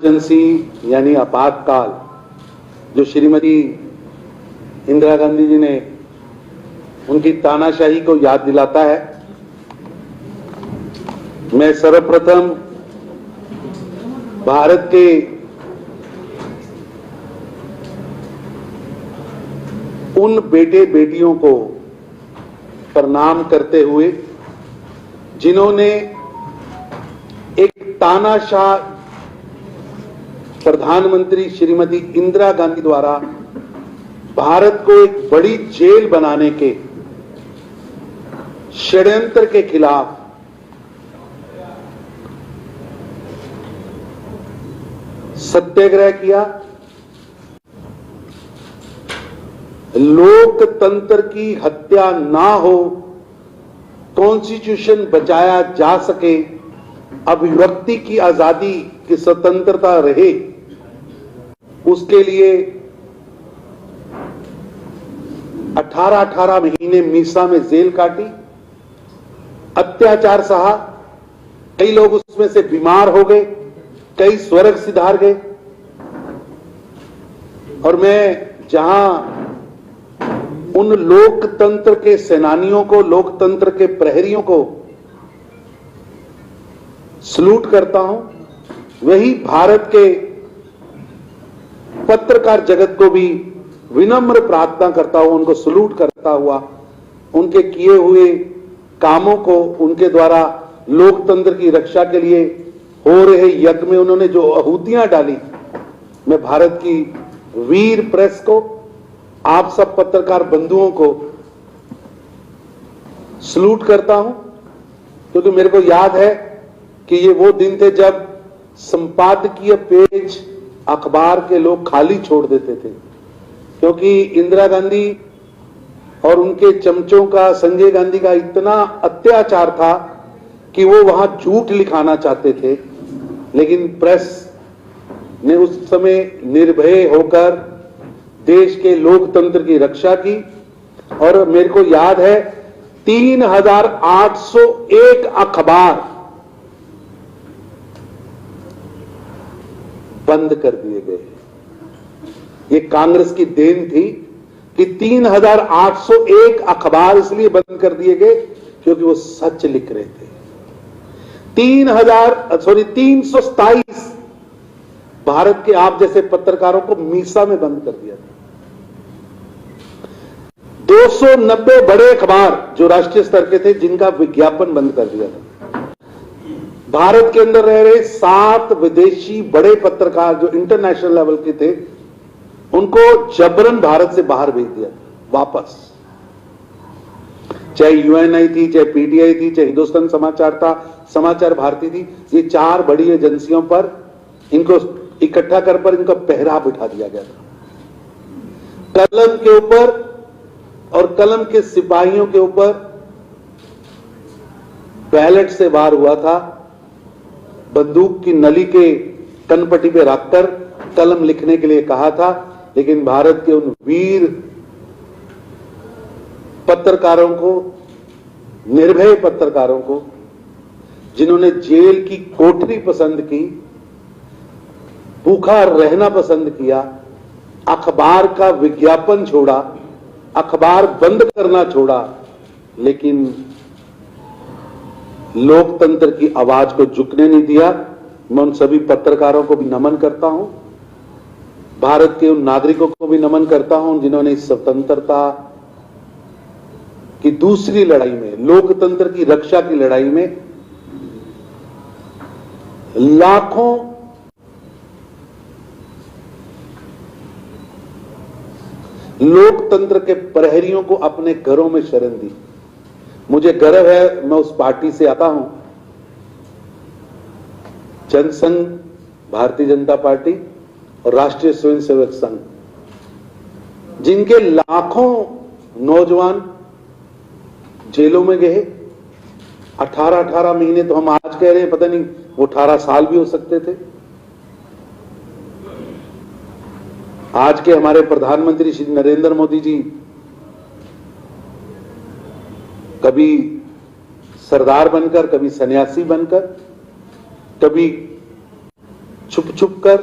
Emergency यानी आपातकाल जो श्रीमती इंदिरा गांधी जी ने उनकी तानाशाही को याद दिलाता है। मैं सर्वप्रथम भारत के उन बेटे बेटियों को प्रणाम करते हुए जिन्होंने एक तानाशाह प्रधानमंत्री श्रीमती इंदिरा गांधी द्वारा भारत को एक बड़ी जेल बनाने के षड्यंत्र के खिलाफ सत्याग्रह किया, लोकतंत्र की हत्या ना हो, कॉन्स्टिट्यूशन बचाया जा सके, अभिव्यक्ति की आजादी की स्वतंत्रता रहे, उसके लिए 18 महीने मीसा में जेल काटी, अत्याचार सहा, कई लोग उसमें से बीमार हो गए, कई स्वर्ग सिधार गए। और मैं जहां उन लोकतंत्र के सेनानियों को, लोकतंत्र के प्रहरियों को सलूट करता हूं, वही भारत के पत्रकार जगत को भी विनम्र प्रार्थना करता हुआ, उनको सलूट करता हुआ, उनके किए हुए कामों को, उनके द्वारा लोकतंत्र की रक्षा के लिए हो रहे यज्ञ में उन्होंने जो आहुतियां डाली, मैं भारत की वीर प्रेस को, आप सब पत्रकार बंधुओं को सलूट करता हूं, क्योंकि मेरे को याद है कि ये वो दिन थे जब संपादकीय पेज अखबार के लोग खाली छोड़ देते थे, क्योंकि इंदिरा गांधी और उनके चमचों का, संजय गांधी का इतना अत्याचार था कि वो वहां झूठ लिखाना चाहते थे, लेकिन प्रेस ने उस समय निर्भय होकर देश के लोकतंत्र की रक्षा की। और मेरे को याद है 3801 अखबार बंद कर दिए गए। ये कांग्रेस की देन थी कि 3801 अखबार इसलिए बंद कर दिए गए क्योंकि वो सच लिख रहे थे। 327 भारत के आप जैसे पत्रकारों को मीसा में बंद कर दिया था। 290 बड़े अखबार जो राष्ट्रीय स्तर के थे, जिनका विज्ञापन बंद कर दिया था। भारत के अंदर रह रहे 7 विदेशी बड़े पत्रकार जो इंटरनेशनल लेवल के थे, उनको जबरन भारत से बाहर भेज दिया वापस। चाहे यूएनआई थी, चाहे पीटीआई थी, चाहे हिंदुस्तान समाचार था, समाचार भारती थी, ये 4 बड़ी एजेंसियों पर इनको इकट्ठा कर पर इनका पहरा बिठा दिया गया था। कलम के ऊपर और कलम के सिपाहियों के ऊपर बैलेट से वार हुआ था, बंदूक की नली के कनपट्टी पे रखकर कलम लिखने के लिए कहा था, लेकिन भारत के उन वीर पत्रकारों को, निर्भय पत्रकारों को, जिन्होंने जेल की कोठरी पसंद की, भूखा रहना पसंद किया, अखबार का विज्ञापन छोड़ा, अखबार बंद करना छोड़ा, लेकिन लोकतंत्र की आवाज को झुकने नहीं दिया। मैं उन सभी पत्रकारों को भी नमन करता हूं, भारत के उन नागरिकों को भी नमन करता हूं जिन्होंने इस स्वतंत्रता की दूसरी लड़ाई में, लोकतंत्र की रक्षा की लड़ाई में लाखों लोकतंत्र के प्रहरियों को अपने घरों में शरण दी। मुझे गर्व है, मैं उस पार्टी से आता हूं, जनसंघ, भारतीय जनता पार्टी और राष्ट्रीय स्वयंसेवक संघ, जिनके लाखों नौजवान जेलों में गए। 18 महीने तो हम आज कह रहे हैं, पता नहीं वो 18 साल भी हो सकते थे। आज के हमारे प्रधानमंत्री श्री नरेंद्र मोदी जी कभी सरदार बनकर, कभी सन्यासी बनकर, कभी छुप छुप कर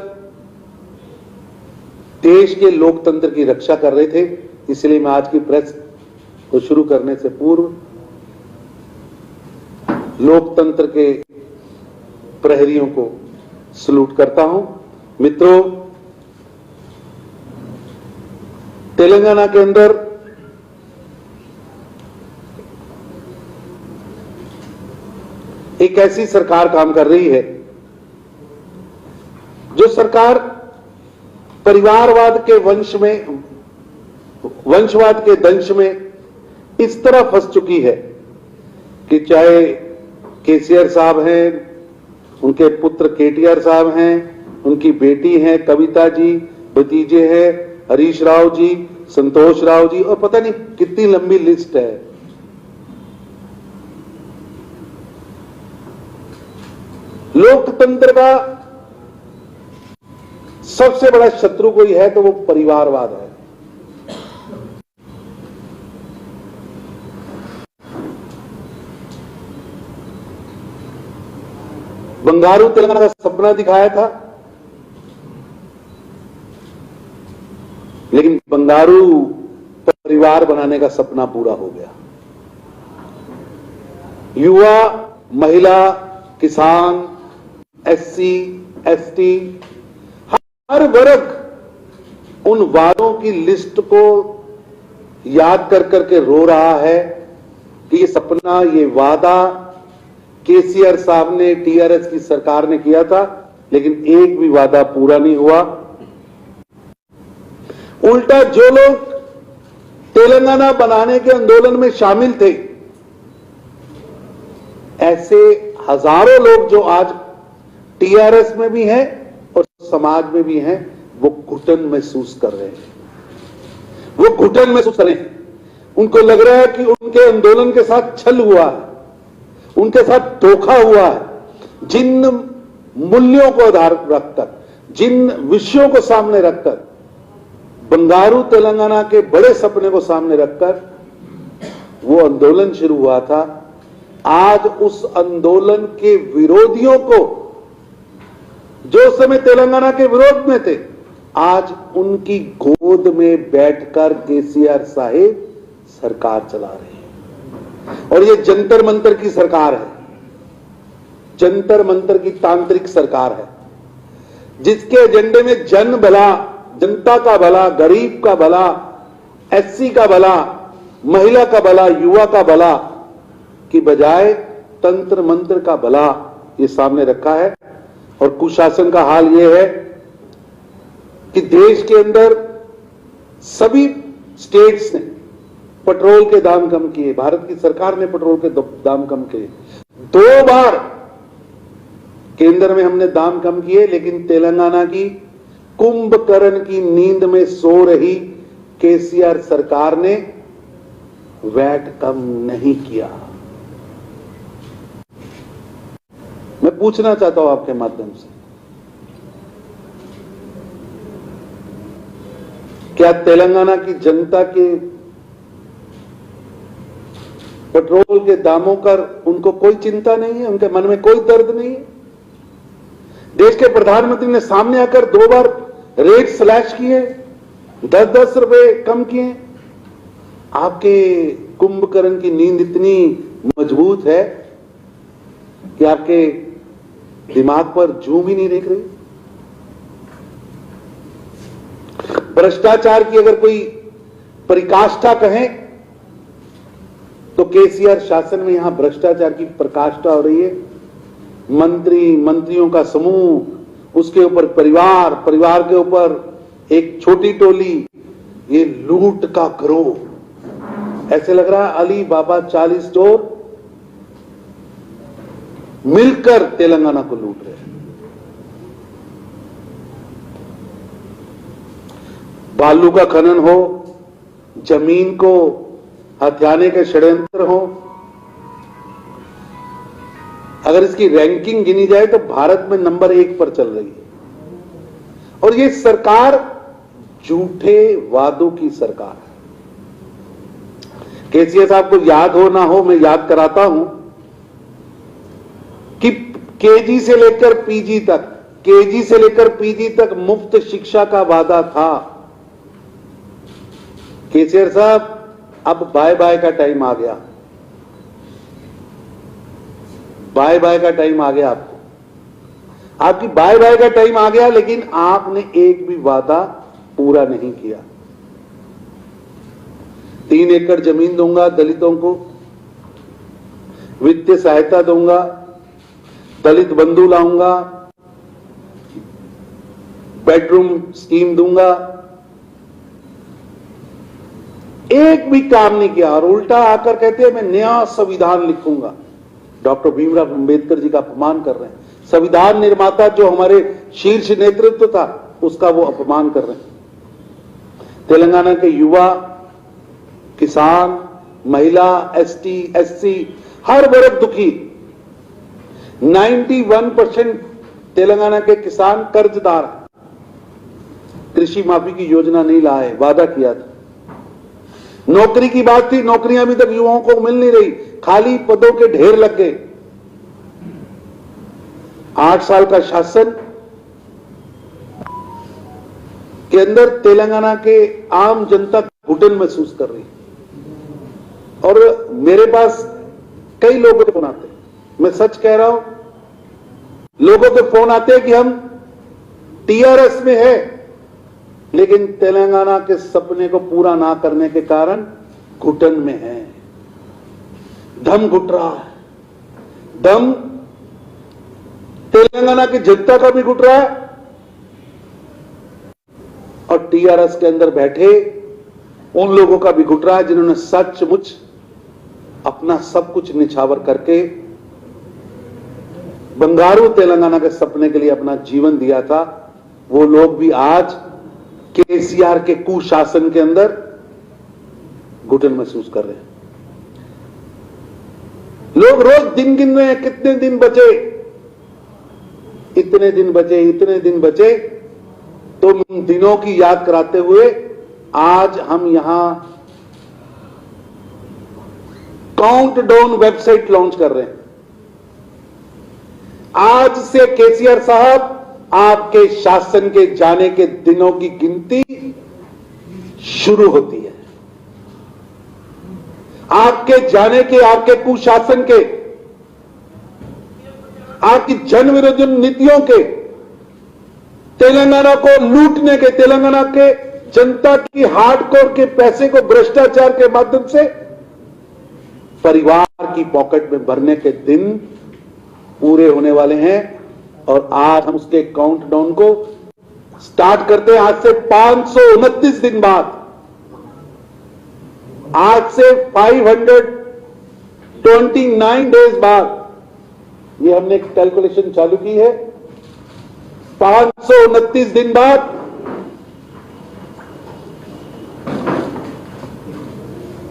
देश के लोकतंत्र की रक्षा कर रहे थे। इसलिए मैं आज की प्रेस को शुरू करने से पूर्व लोकतंत्र के प्रहरियों को सलूट करता हूं। मित्रों, तेलंगाना के अंदर एक ऐसी सरकार काम कर रही है जो सरकार परिवारवाद के वंशवाद के दंश में इस तरह फंस चुकी है कि चाहे केसीआर साहब हैं, उनके पुत्र केटीआर साहब हैं, उनकी बेटी हैं कविता जी, भतीजे हैं हरीश राव जी, संतोष राव जी, और पता नहीं कितनी लंबी लिस्ट है। लोकतंत्र का सबसे बड़ा शत्रु कोई है तो वो परिवारवाद है। बंगारू तेलंगाना का सपना दिखाया था, लेकिन बंगारू परिवार बनाने का सपना पूरा हो गया। युवा, महिला, किसान, एससी, एसटी, हर वर्ग उन वादों की लिस्ट को याद कर करके रो रहा है कि ये सपना, ये वादा केसीआर साहब ने, टीआरएस की सरकार ने किया था, लेकिन एक भी वादा पूरा नहीं हुआ। उल्टा जो लोग तेलंगाना बनाने के आंदोलन में शामिल थे, ऐसे हजारों लोग जो आज टीआरएस में भी हैं और समाज में भी हैं, वो घुटन महसूस कर रहे हैं। वो घुटन महसूस कर रहे हैं। उनको लग रहा है कि उनके आंदोलन के साथ छल हुआ है, उनके साथ धोखा हुआ है। जिन मूल्यों को आधार रखकर, जिन विषयों को सामने रखकर, बंगारू तेलंगाना के बड़े सपने को सामने रखकर वो आंदोलन शुरू हुआ था, आज उस आंदोलन के विरोधियों को, जो उस समय तेलंगाना के विरोध में थे, आज उनकी गोद में बैठकर केसीआर साहिब सरकार चला रहे हैं। और ये जंतर मंतर की सरकार है, जंतर मंतर की तांत्रिक सरकार है, जिसके एजेंडे में जन भला, जनता का भला, गरीब का भला, एससी का भला, महिला का भला, युवा का भला की बजाय तंत्र मंत्र का भला ये सामने रखा है। और कुशासन का हाल ये है कि देश के अंदर सभी स्टेट्स ने पेट्रोल के दाम कम किए, भारत की सरकार ने पेट्रोल के दाम कम किए। 2 बार केंद्र में हमने दाम कम किए, लेकिन तेलंगाना की कुंभकर्ण की नींद में सो रही केसीआर सरकार ने वैट कम नहीं किया। मैं पूछना चाहता हूं आपके माध्यम से, क्या तेलंगाना की जनता के पेट्रोल के दामों पर उनको कोई चिंता नहीं है? उनके मन में कोई दर्द नहीं है? देश के प्रधानमंत्री ने सामने आकर 2 बार रेट स्लैश किए, 10-10 रुपए कम किए। आपके कुंभकर्ण की नींद इतनी मजबूत है कि आपके दिमाग पर जूं भी नहीं देख रही। भ्रष्टाचार की अगर कोई परिकाष्ठा कहें तो केसीआर शासन में यहां भ्रष्टाचार की प्रकाष्ठा हो रही है। मंत्रियों का समूह, उसके ऊपर परिवार, परिवार के ऊपर एक छोटी टोली, ये लूट का गिरोह। ऐसे लग रहा है अली बाबा 40 चोर मिलकर तेलंगाना को लूट रहे हैं। बालू का खनन हो, जमीन को हथियाने के षड्यंत्र हो, अगर इसकी रैंकिंग गिनी जाए तो भारत में नंबर 1 पर चल रही है। और ये सरकार झूठे वादों की सरकार है। केसीआर साहब को याद हो ना हो, मैं याद कराता हूं कि केजी से लेकर पीजी तक केजी से लेकर पीजी तक मुफ्त शिक्षा का वादा था। केसीआर साहब, अब बाय बाय का टाइम आ गया, बाय बाय का टाइम आ गया। आपकी बाय बाय का टाइम आ गया, लेकिन आपने एक भी वादा पूरा नहीं किया। 3 एकड़ जमीन दूंगा दलितों को, वित्तीय सहायता दूंगा, दलित बंधु लाऊंगा, बेडरूम स्कीम दूंगा, एक भी काम नहीं किया। और उल्टा आकर कहते हैं मैं नया संविधान लिखूंगा। डॉक्टर भीमराव अंबेडकर जी का अपमान कर रहे हैं। संविधान निर्माता जो हमारे शीर्ष नेतृत्व था, उसका वो अपमान कर रहे हैं। तेलंगाना के युवा, किसान, महिला, एसटी, एससी, हर वर्ग दुखी। 91% तेलंगाना के किसान कर्जदार हैं। कृषि माफी की योजना नहीं लाए, वादा किया था। नौकरी की बात थी, नौकरियां अभी तक युवाओं को मिल नहीं रही, खाली पदों के ढेर लग गए। 8 साल का शासन के अंदर तेलंगाना के आम जनता घुटन महसूस कर रही है। और मेरे पास कई लोगों के फोन आते हैं, मैं सच कह रहा हूं, लोगों के फोन आते हैं कि हम टीआरएस में है, लेकिन तेलंगाना के सपने को पूरा ना करने के कारण घुटन में है, दम घुट रहा है। दम तेलंगाना की जनता का भी घुट रहा है और टीआरएस के अंदर बैठे उन लोगों का भी घुट रहा है जिन्होंने सचमुच अपना सब कुछ निछावर करके बंगारू तेलंगाना के सपने के लिए अपना जीवन दिया था। वो लोग भी आज केसीआर के कुशासन के अंदर घुटन महसूस कर रहे हैं। लोग रोज दिन गिन रहे हैं, कितने दिन बचे, इतने दिन बचे, इतने दिन बचे। तो उन दिनों की याद कराते हुए आज हम यहां काउंटडाउन वेबसाइट लॉन्च कर रहे हैं। आज से केसीआर साहब, आपके शासन के जाने के दिनों की गिनती शुरू होती है। आपके जाने के, आपके कुशासन के, आपकी जन विरोधी नीतियों के, तेलंगाना को लूटने के, तेलंगाना के जनता की हार्डकोर के पैसे को भ्रष्टाचार के माध्यम से परिवार की पॉकेट में भरने के दिन पूरे होने वाले हैं। और आज हम उसके काउंटडाउन को स्टार्ट करते हैं। आज से 529 दिन बाद, आज से 529 डेज बाद, ये हमने एक कैलकुलेशन चालू की है। 529 दिन बाद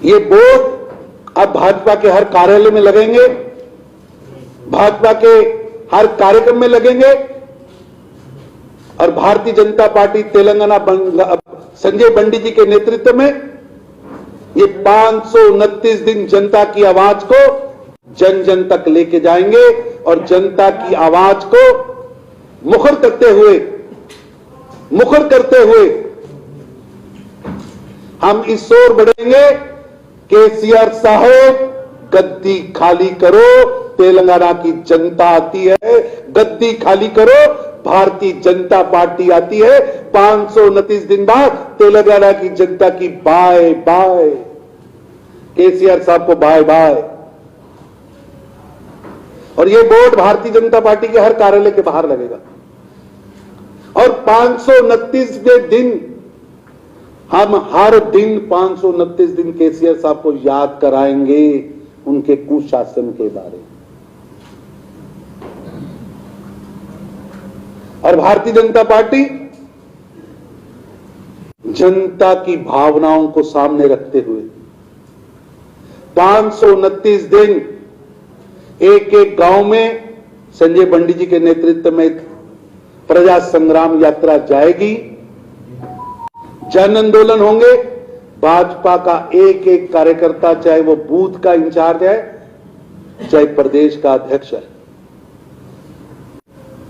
ये बोर्ड अब भाजपा के हर कार्यालय में लगेंगे, भाजपा के हर कार्यक्रम में लगेंगे। और भारतीय जनता पार्टी तेलंगाना संजय बंडी जी के नेतृत्व में ये 529 दिन जनता की आवाज को जन जन तक लेके जाएंगे और जनता की आवाज को मुखर करते हुए हम इस ओर बढ़ेंगे। केसीआर साहब, गद्दी खाली करो, तेलंगाना की जनता आती है। गद्दी खाली करो, भारतीय जनता पार्टी आती है। 529 दिन बाद तेलंगाना की जनता की बाय बाय, केसीआर साहब को बाय बाय। और ये बोर्ड भारतीय जनता पार्टी के हर कार्यालय के बाहर लगेगा। और 529वें दिन हम हर दिन 529 दिन केसीआर साहब को याद कराएंगे उनके कुशासन के बारे में। और भारतीय जनता पार्टी जनता की भावनाओं को सामने रखते हुए 529 दिन एक एक गांव में संजय बंडी जी के नेतृत्व में प्रजा संग्राम यात्रा जाएगी, जन आंदोलन होंगे। भाजपा का एक एक कार्यकर्ता, चाहे वो बूथ का इंचार्ज है, चाहे प्रदेश का अध्यक्ष है,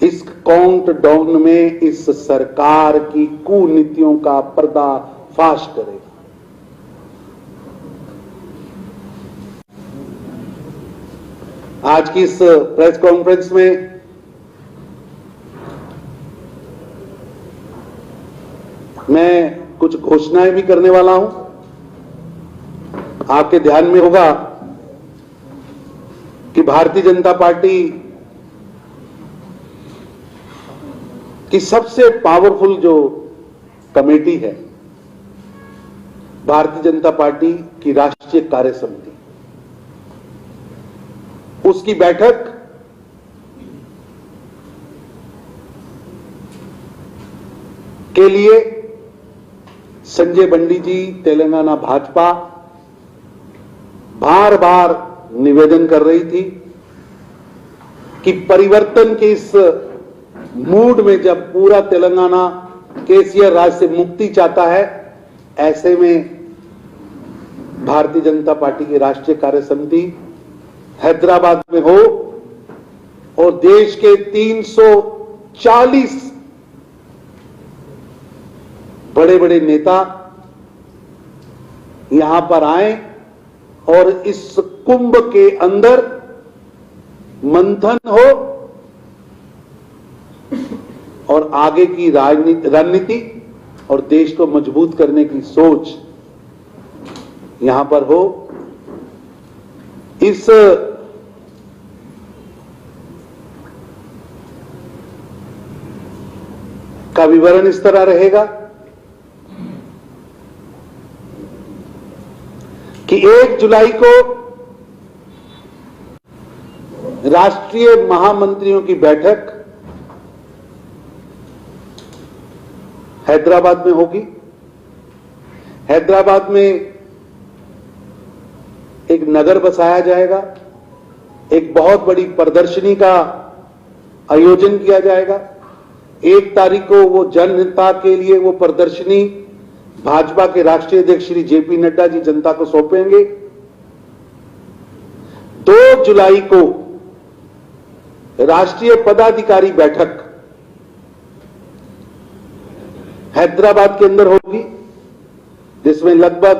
इस काउंटडाउन में इस सरकार की कुनीतियों का पर्दाफाश करेगा। आज की इस प्रेस कॉन्फ्रेंस में मैं कुछ घोषणाएं भी करने वाला हूं। आपके ध्यान में होगा कि भारतीय जनता पार्टी की सबसे पावरफुल जो कमेटी है, भारतीय जनता पार्टी की राष्ट्रीय कार्य समिति, उसकी बैठक के लिए संजय बंडी जी, तेलंगाना भाजपा बार बार निवेदन कर रही थी कि परिवर्तन के इस मूड में जब पूरा तेलंगाना केसीआर राज से मुक्ति चाहता है, ऐसे में भारतीय जनता पार्टी की राष्ट्रीय कार्य समिति हैदराबाद में हो और देश के 340 बड़े बड़े नेता यहां पर आए और इस कुंभ के अंदर मंथन हो और आगे की रणनीति और देश को मजबूत करने की सोच यहां पर हो। इस का विवरण इस तरह रहेगा कि 1 जुलाई को राष्ट्रीय महामंत्रियों की बैठक हैदराबाद में होगी। हैदराबाद में एक नगर बसाया जाएगा, एक बहुत बड़ी प्रदर्शनी का आयोजन किया जाएगा। 1 तारीख को वो जनता के लिए वो प्रदर्शनी भाजपा के राष्ट्रीय अध्यक्ष श्री जेपी नड्डा जी जनता को सौंपेंगे। 2 जुलाई को राष्ट्रीय पदाधिकारी बैठक हैदराबाद के अंदर होगी, जिसमें लगभग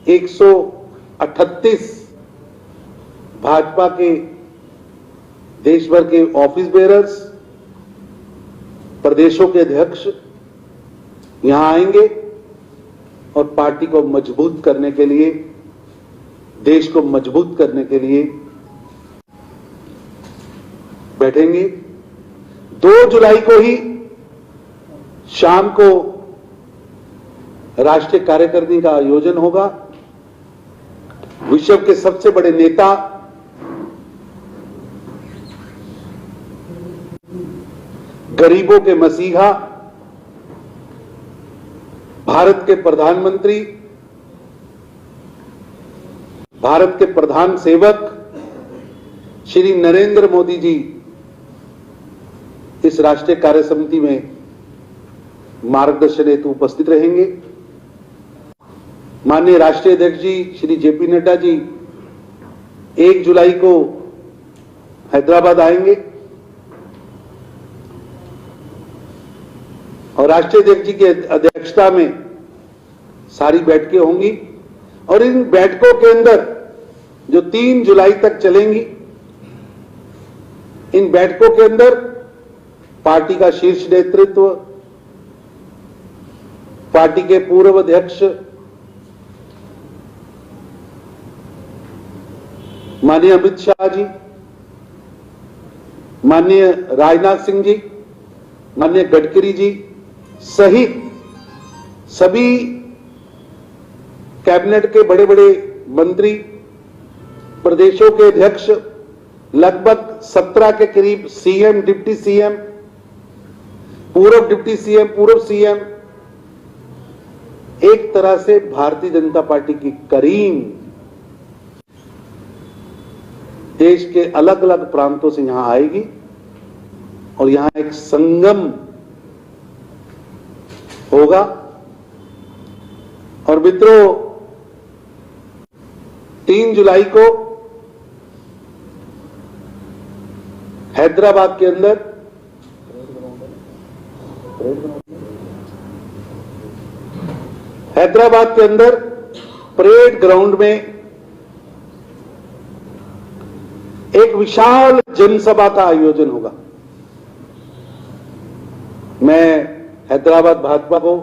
138 भाजपा के देश भर के ऑफिस बेयरर्स, प्रदेशों के अध्यक्ष यहां आएंगे और पार्टी को मजबूत करने के लिए, देश को मजबूत करने के लिए बैठेंगे। 2 जुलाई को ही शाम को राष्ट्रीय कार्यकारिणी का आयोजन होगा। विश्व के सबसे बड़े नेता गरीबों के मसीहा, भारत के प्रधानमंत्री, भारत के प्रधान सेवक श्री नरेंद्र मोदी जी इस राष्ट्रीय कार्य समिति में मार्गदर्शन हेतु उपस्थित रहेंगे। माननीय राष्ट्रीय अध्यक्ष जी श्री जेपी नड्डा जी 1 जुलाई को हैदराबाद आएंगे और राष्ट्रीय अध्यक्ष जी की अध्यक्षता में सारी बैठकें होंगी और इन बैठकों के अंदर जो 3 जुलाई तक चलेंगी, इन बैठकों के अंदर पार्टी का शीर्ष नेतृत्व, पार्टी के पूर्व अध्यक्ष माननीय अमित शाह जी, माननीय राजनाथ सिंह जी, माननीय गडकरी जी सहित सभी कैबिनेट के बड़े बड़े मंत्री, प्रदेशों के अध्यक्ष, लगभग 17 के करीब सीएम, डिप्टी सीएम, पूर्व डिप्टी सीएम, पूर्व सीएम, एक तरह से भारतीय जनता पार्टी की करीम देश के अलग अलग प्रांतों से यहां आएगी और यहां एक संगम होगा। और मित्रों, 3 जुलाई को हैदराबाद के अंदर हैदराबाद के अंदर परेड ग्राउंड में एक विशाल जनसभा का आयोजन होगा। मैं हैदराबाद भाजपा को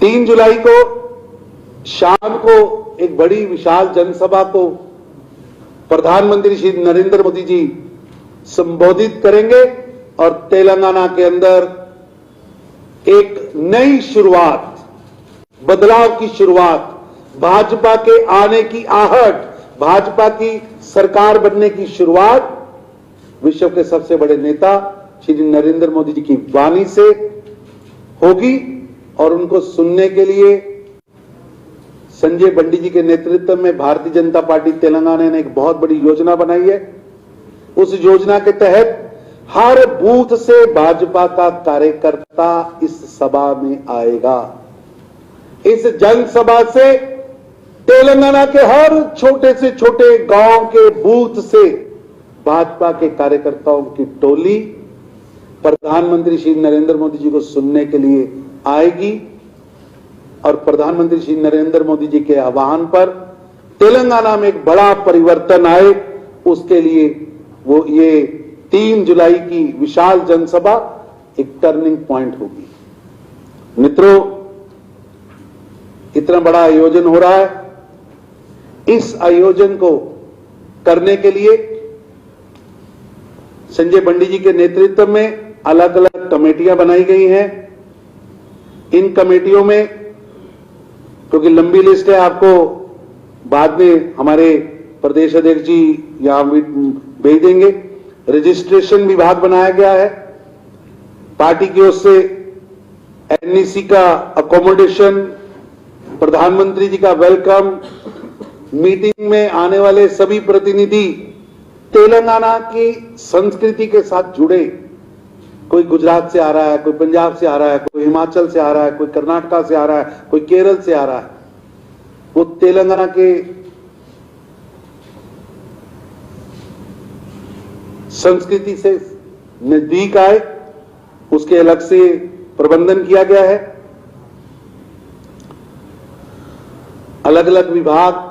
तीन जुलाई को शाम को एक बड़ी विशाल जनसभा को प्रधानमंत्री श्री नरेंद्र मोदी जी संबोधित करेंगे और तेलंगाना के अंदर एक नई शुरुआत, बदलाव की शुरुआत, भाजपा के आने की आहट, भाजपा की सरकार बनने की शुरुआत विश्व के सबसे बड़े नेता श्री नरेंद्र मोदी जी की वाणी से होगी। और उनको सुनने के लिए संजय बंडी जी के नेतृत्व में भारतीय जनता पार्टी तेलंगाना ने एक बहुत बड़ी योजना बनाई है। उस योजना के तहत हर बूथ से भाजपा का कार्यकर्ता इस सभा में आएगा। इस जनसभा से तेलंगाना के हर छोटे से छोटे गांव के बूथ से भाजपा के कार्यकर्ताओं की टोली प्रधानमंत्री श्री नरेंद्र मोदी जी को सुनने के लिए आएगी। और प्रधानमंत्री श्री नरेंद्र मोदी जी के आह्वान पर तेलंगाना में एक बड़ा परिवर्तन आए, उसके लिए वो ये 3 जुलाई की विशाल जनसभा एक टर्निंग पॉइंट होगी। मित्रों, इतना बड़ा आयोजन हो रहा है। इस आयोजन को करने के लिए संजय बंडी जी के नेतृत्व में अलग अलग कमेटियां बनाई गई हैं। इन कमेटियों में, क्योंकि लंबी लिस्ट है, आपको बाद में हमारे प्रदेश अध्यक्ष जी यहां भेज देंगे। रजिस्ट्रेशन विभाग बनाया गया है। पार्टी की ओर से एनईसी का अकोमोडेशन, प्रधानमंत्री जी का वेलकम, मीटिंग में आने वाले सभी प्रतिनिधि तेलंगाना की संस्कृति के साथ जुड़े, कोई गुजरात से आ रहा है, कोई पंजाब से आ रहा है, कोई हिमाचल से आ रहा है, कोई कर्नाटका से आ रहा है, कोई केरल से आ रहा है, वो तेलंगाना के संस्कृति से नजदीक आए, उसके अलग से प्रबंधन किया गया है। अलग अलग विभाग,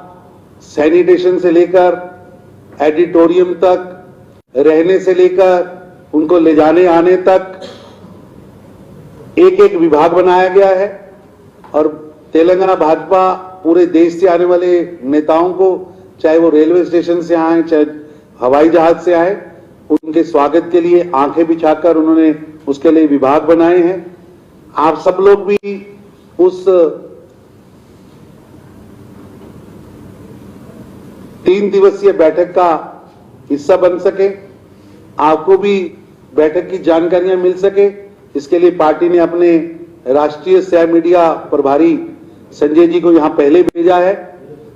सैनिटेशन से लेकर एडिटोरियम तक, रहने से लेकर उनको ले जाने आने तक एक एक विभाग बनाया गया है। और तेलंगाना भाजपा पूरे देश से आने वाले नेताओं को, चाहे वो रेलवे स्टेशन से आए, चाहे हवाई जहाज से आए, उनके स्वागत के लिए आंखें बिछाकर उन्होंने उसके लिए विभाग बनाए हैं। आप सब लोग भी उस 3 दिवसीय बैठक का हिस्सा बन सके, आपको भी बैठक की जानकारियां मिल सके, इसके लिए पार्टी ने अपने राष्ट्रीय सह मीडिया प्रभारी संजय जी को यहां पहले भेजा है।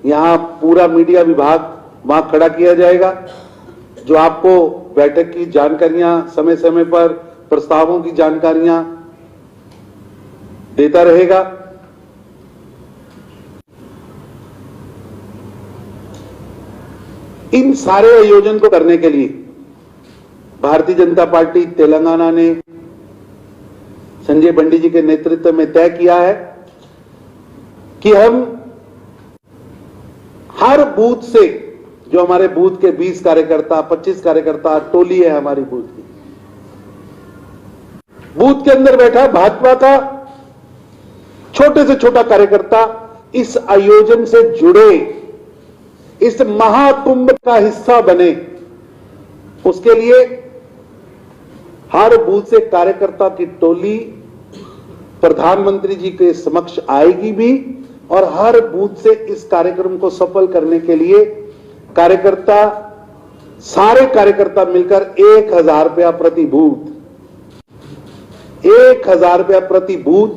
यहां पूरा मीडिया विभाग वहां खड़ा किया जाएगा, जो आपको बैठक की जानकारियां समय समय पर, प्रस्तावों की जानकारियां देता रहेगा। इन सारे आयोजन को करने के लिए भारतीय जनता पार्टी तेलंगाना ने संजय बंडी जी के नेतृत्व में तय किया है कि हम हर बूथ से, जो हमारे बूथ के 20 कार्यकर्ता, 25 कार्यकर्ता टोली है हमारी बूथ की, बूथ के अंदर बैठा भाजपा का छोटे से छोटा कार्यकर्ता इस आयोजन से जुड़े, इस महाकुंभ का हिस्सा बने। उसके लिए हर बूथ से कार्यकर्ता की टोली प्रधानमंत्री जी के समक्ष आएगी भी, और हर बूथ से इस कार्यक्रम को सफल करने के लिए कार्यकर्ता, सारे कार्यकर्ता मिलकर 1000 रुपया प्रति बूथ, 1000 रुपया प्रति बूथ,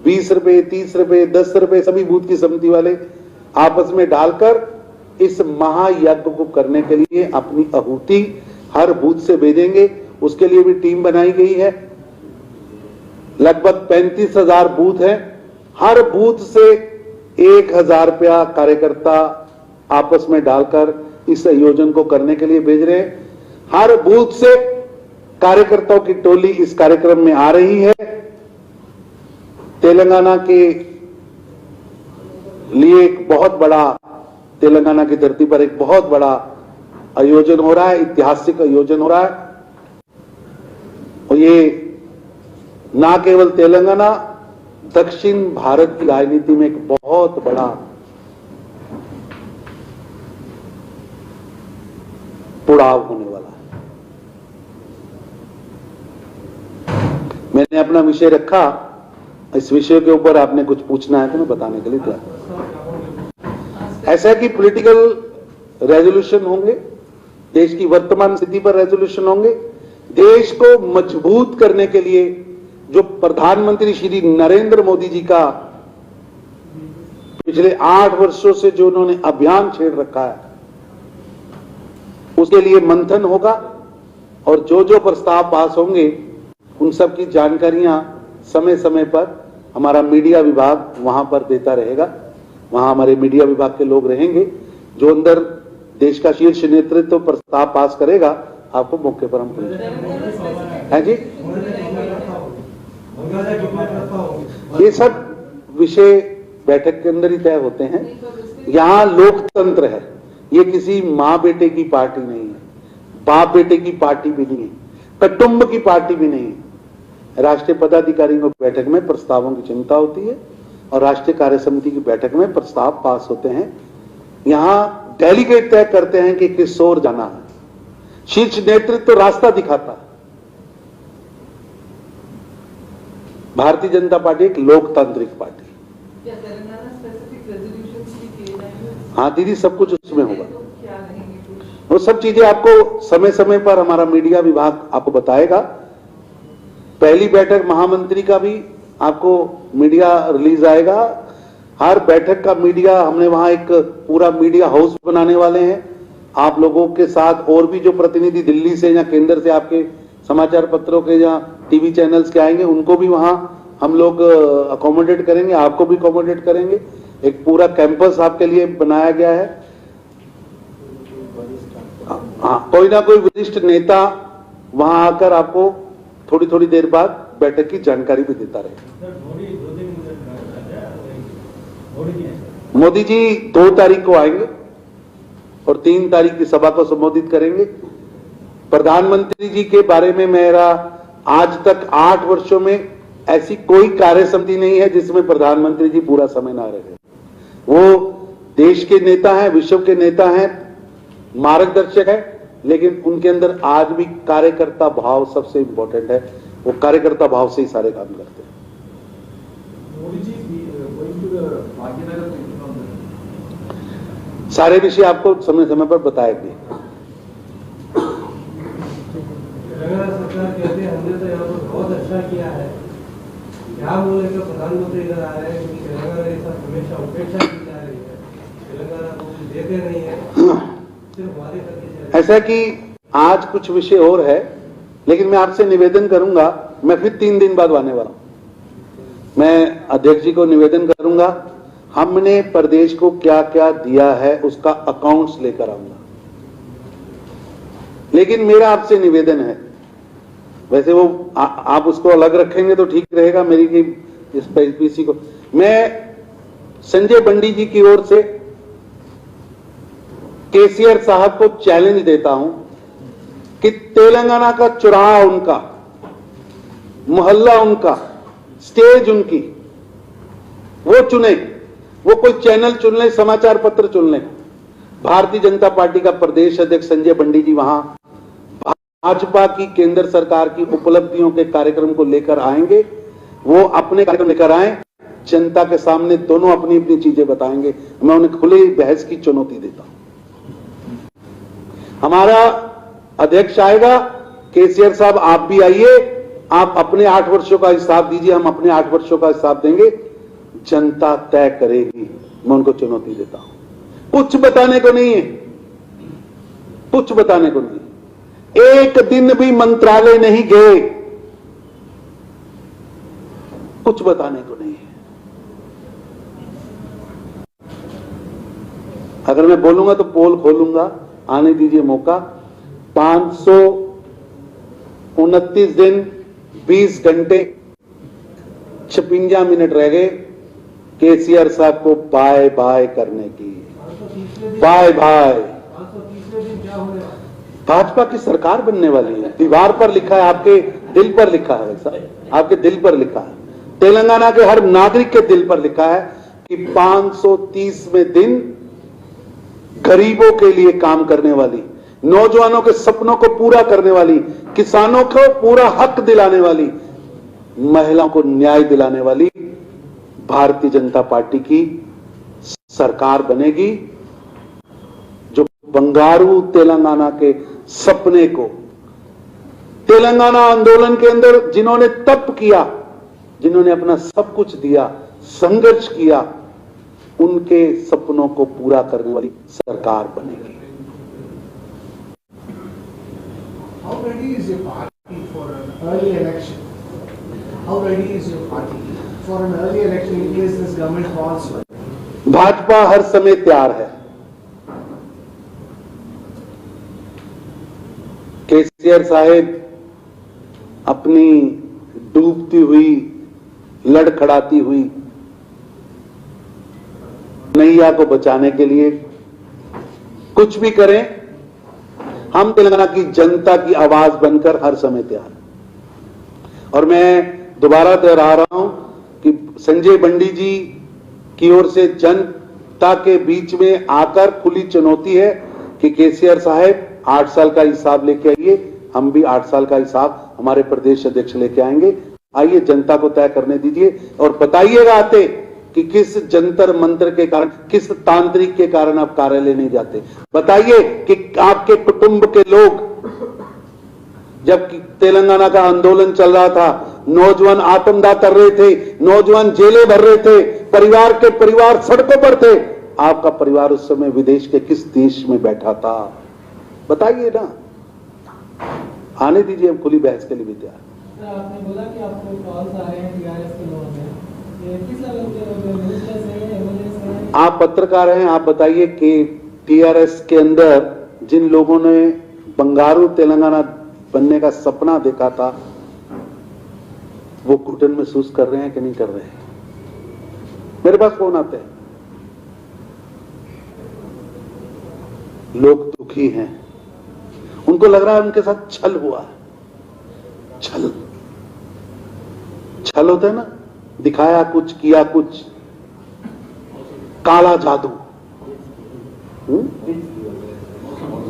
20 रुपए, 30 रुपए, 10 रुपए सभी बूथ की समिति वाले आपस में डालकर इस महायज्ञ को करने के लिए अपनी आहुति हर बूथ से भेजेंगे। उसके लिए भी टीम बनाई गई है। लगभग 35,000 बूथ हैं। हर बूथ से 1000 रुपया कार्यकर्ता आपस में डालकर इस आयोजन को करने के लिए भेज रहे हैं। हर बूथ से कार्यकर्ताओं की टोली इस कार्यक्रम में आ रही है। तेलंगाना के लिए एक बहुत बड़ा, तेलंगाना की धरती पर एक बहुत बड़ा आयोजन हो रहा है, ऐतिहासिक आयोजन हो रहा है। और ये ना केवल तेलंगाना, दक्षिण भारत की राजनीति में एक बहुत बड़ा पड़ाव होने वाला है। मैंने अपना विषय रखा, इस विषय के ऊपर आपने कुछ पूछना है तो मैं बताने के लिए तैयार। ऐसा है कि पॉलिटिकल रेजोल्यूशन होंगे, देश की वर्तमान स्थिति पर रेजोल्यूशन होंगे। देश को मजबूत करने के लिए जो प्रधानमंत्री श्री नरेंद्र मोदी जी का पिछले 8 वर्षों से जो उन्होंने अभियान छेड़ रखा है, उसके लिए मंथन होगा और जो जो प्रस्ताव पास होंगे उन सब की जानकारियां समय समय पर हमारा मीडिया विभाग वहां पर देता रहेगा। वहां हमारे मीडिया विभाग के लोग रहेंगे, जो अंदर देश का शीर्ष नेतृत्व प्रस्ताव पास करेगा, आपको मौके पर हम है जी। ये सब विषय बैठक के अंदर ही तय होते हैं। यहां लोकतंत्र है, ये किसी मां बेटे की पार्टी नहीं है, बाप बेटे की पार्टी भी नहीं है, कुटुंब की पार्टी भी नहीं है। राष्ट्रीय पदाधिकारियों की बैठक में प्रस्तावों की चिंता होती है और राष्ट्रीय कार्य समिति की बैठक में प्रस्ताव पास होते हैं। यहां डेलीगेट तय करते हैं कि किस ओर जाना है, शीर्ष नेतृत्व तो रास्ता दिखाता है। भारतीय जनता पार्टी एक लोकतांत्रिक पार्टी। हाँ दीदी, सब कुछ उसमें होगा। वो सब चीजें आपको समय समय पर हमारा मीडिया विभाग आपको बताएगा। पहली बैठक महामंत्री का भी आपको मीडिया रिलीज आएगा। हर बैठक का मीडिया, हमने वहां एक पूरा मीडिया हाउस बनाने वाले हैं। आप लोगों के साथ और भी जो प्रतिनिधि दिल्ली से या केंद्र से आपके समाचार पत्रों के या टीवी चैनल्स के आएंगे, उनको भी वहां हम लोग अकोमोडेट करेंगे, आपको भी अकोमोडेट करेंगे। एक पूरा कैंपस आपके लिए बनाया गया है। हाँ, कोई ना कोई वरिष्ठ नेता वहां आकर आपको थोड़ी थोड़ी देर बाद बैठक की जानकारी भी देता रहे। मोदी जी 2 तारीख को आएंगे और 3 तारीख की सभा को संबोधित करेंगे। प्रधानमंत्री जी के बारे में मेरा आज तक 8 वर्षों में ऐसी कोई कार्य समिति नहीं है जिसमें प्रधानमंत्री जी पूरा समय ना रहे। वो देश के नेता हैं, विश्व के नेता हैं, मार्गदर्शक है, लेकिन उनके अंदर आज भी कार्यकर्ता भाव सबसे इंपॉर्टेंट है। वो कार्यकर्ता भाव से ही सारे काम करते हैं। सारे विषय आपको समय समय पर बताएंगे। सरकार कहते हैं हमने तो यहाँ पर बहुत अच्छा किया है, क्या बोले तो प्रधानमंत्री इधर आ रहे हैं कि तेलंगाना के साथ हमेशा उपेक्षा की जा रही है, तेलंगाना को कुछ देते नहीं है, सिर्फ वादे करके। ऐसा कि आज कुछ विषय और है, लेकिन मैं आपसे निवेदन करूंगा, मैं फिर 3 दिन बाद आने वाला हूं। मैं अध्यक्ष जी को निवेदन करूंगा, हमने प्रदेश को क्या क्या दिया है उसका अकाउंट्स लेकर आऊंगा। लेकिन मेरा आपसे निवेदन है, वैसे वो आप उसको अलग रखेंगे तो ठीक रहेगा, मेरी की इस पीसी को मैं संजय बंडी जी की ओर से केसीआर साहब को चैलेंज देता हूं कि तेलंगाना का चुराहा उनका, मोहल्ला उनका, स्टेज उनकी, वो चुने, वो कोई चैनल चुन ले, समाचार पत्र चुन ले। भारतीय जनता पार्टी का प्रदेश अध्यक्ष संजय बंडी जी वहां भाजपा की केंद्र सरकार की उपलब्धियों के कार्यक्रम को लेकर आएंगे। वो अपने कार्यक्रम लेकर आए, जनता के सामने दोनों अपनी अपनी चीजें बताएंगे। मैं उन्हें खुली बहस की चुनौती देता हूं। हमारा अध्यक्ष आएगा, केसीआर साहब आप भी आइए, आप अपने 8 वर्षों का हिसाब दीजिए, हम अपने 8 वर्षों का हिसाब देंगे, जनता तय करेगी। मैं उनको चुनौती देता हूं। कुछ बताने को नहीं है, कुछ बताने को नहीं। एक दिन भी मंत्रालय नहीं गए, कुछ बताने को नहीं है। अगर मैं बोलूंगा तो पोल खोलूंगा, आने दीजिए मौका। 529 दिन 20 घंटे 56 मिनट रह गए केसीआर साहब को बाय बाय करने की। 530वें दिन बाय बाय। 530वें दिन क्या होने वाला है? भाजपा की सरकार बनने वाली है। दीवार पर लिखा है, आपके दिल पर लिखा है, वैसा आपके दिल पर लिखा है, तेलंगाना के हर नागरिक के दिल पर लिखा है कि 530वें दिन गरीबों के लिए काम करने वाली, नौजवानों के सपनों को पूरा करने वाली, किसानों को पूरा हक दिलाने वाली, महिलाओं को न्याय दिलाने वाली भारतीय जनता पार्टी की सरकार बनेगी, जो बंगारू तेलंगाना के सपने को, तेलंगाना आंदोलन के अंदर जिन्होंने तप किया, जिन्होंने अपना सब कुछ दिया, संघर्ष किया, उनके सपनों को पूरा करने वाली सरकार बनेगी। How ready is your party for an early election? How ready is your party for an early election in case this government falls? Bhajpa हर समय तैयार है। केसीआर साहेब अपनी डूबती हुई, लड़खड़ाती हुई नैया को बचाने के लिए कुछ भी करें, हम तेलंगाना की जनता की आवाज बनकर हर समय तैयार हैं। और मैं दोबारा दोहरा रहा हूं कि संजय बंडी जी की ओर से जनता के बीच में आकर खुली चुनौती है कि केसीआर साहेब 8 साल का हिसाब लेके आइए, हम भी 8 साल का हिसाब हमारे प्रदेश अध्यक्ष लेके आएंगे। आइए जनता को तय करने दीजिए और बताइएगा आते कि किस जंतर मंत्र के कारण, किस तांत्रिक के कारण आप कार्यालय नहीं जाते। बताइए कि आपके कुटुंब के लोग, जब तेलंगाना का आंदोलन चल रहा था, नौजवान आत्मदाह कर रहे थे, नौजवान जेलें भर रहे थे, परिवार के परिवार सड़कों पर थे, आपका परिवार उस समय विदेश के किस देश में बैठा था? बताइए ना, आने दीजिए, हम खुली बहस के लिए भी तैयार। आपने बोला कि आपको कॉल्स आ रहे हैं टीआरएस के लोगों में, ये किस लेवल के लोग हैं? मिनिस्टर से हैं, एमएलए से हैं? आप पत्रकार हैं, आप बताइए कि टीआरएस के अंदर जिन लोगों ने बंगारू तेलंगाना बनने का सपना देखा था, वो घुटन महसूस कर रहे हैं कि नहीं कर रहे हैं? मेरे पास फोन आते हैं, लोग दुखी हैं, उनको लग रहा है उनके साथ छल हुआ है। छल छल होता है ना, दिखाया कुछ, किया कुछ, काला जादू,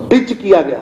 टिच किया गया।